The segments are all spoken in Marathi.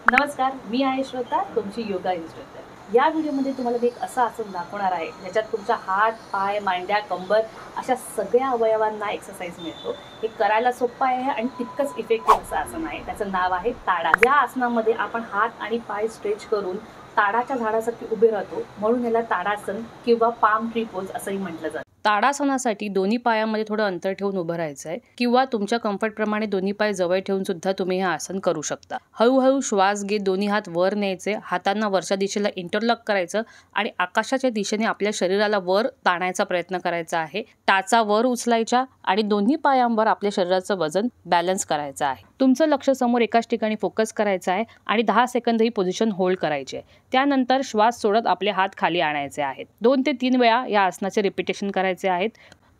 नमस्कार, मी आहे श्रोता, तुमची योगा इन्स्ट्रक्टर। या व्हिडिओमध्ये तुम्हाला मी एक असं आसन दाखवणार आहे ज्याच्यात तुमचा हात, पाय, मांड्या, कंबर अशा सगळ्या अवयवांना एक्सरसाइज मिळतो। हे करायला सोपं आहे आणि तितकंच इफेक्टिव्ह असं आसन आहे। त्याचं नाव आहे ताडा। या आसनामध्ये आपण हात आणि पाय स्ट्रेच करून ताडाच्या झाडासारखे उभे राहतो, म्हणून याला ताडासन किंवा पाम ट्री पोज असंही म्हटलं जातं। ताडासनासाठी दोन्ही पायामध्ये थोडं अंतर ठेवून उभं राहायचं आहे किंवा तुमच्या कम्फर्टप्रमाणे दोन्ही पाय जवळ ठेवून सुद्धा तुम्ही हे आसन करू शकता। हळूहळू श्वास घेत दोन्ही हात वर न्यायचे, हातांना वरच्या दिशेला इंटरलॉक करायचं आणि आकाशाच्या दिशेने आपल्या शरीराला वर ताणायचा प्रयत्न करायचा आहे। टाचा वर उचलायच्या आणि दोन्ही पायांवर आपल्या शरीराचं वजन बॅलन्स करायचं आहे। तुमचं लक्ष समोर एकाच ठिकाणी फोकस करायचं आहे आणि 10 सेकंद ही पोझिशन होल्ड करायची आहे। त्यानंतर श्वास सोडत आपले हात खाली आणायचे आहेत। 2 ते 3 वेळा या आसनाचे रिपिटेशन करायचे आहेत।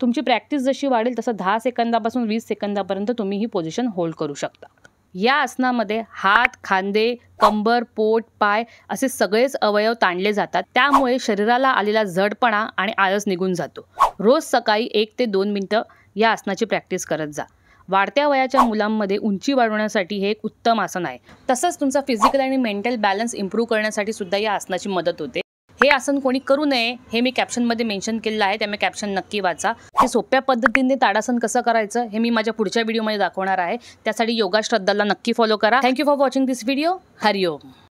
तुमची प्रॅक्टिस जशी वाढेल तसं 10 सेकंदापासून 20 सेकंदापर्यंत तुम्ही ही पोझिशन होल्ड करू शकता। या आसनामध्ये हात, खांदे, कंबर, पोट, पाय असे सगळेच अवयव ताणले जातात। त्यामुळे शरीराला आलेला जडपणा आणि आळस निघून जातो। रोज सकाळी 1 ते 2 मिनिटं या आसनाची प्रॅक्टिस करत जा। वाढत्या वयाच्या मुलांमध्ये उंची वाढवण्यासाठी हे एक उत्तम आसन आहे। तसंच तुमचा फिजिकल आणि मेंटल बॅलन्स इम्प्रूव्ह करण्यासाठी सुद्धा या आसनाची मदत होते। हे आसन कोणी करू नये हे मी कॅप्शनमध्ये मेन्शन केलेलं आहे, त्यामुळे कॅप्शन नक्की वाचा। हे सोप्या पद्धतीने ताडासन कसं करायचं हे मी माझ्या पुढच्या व्हिडिओमध्ये दाखवणार आहे। त्यासाठी योगा श्रद्धाला नक्की फॉलो करा। Thank you for watching this video. Hariom.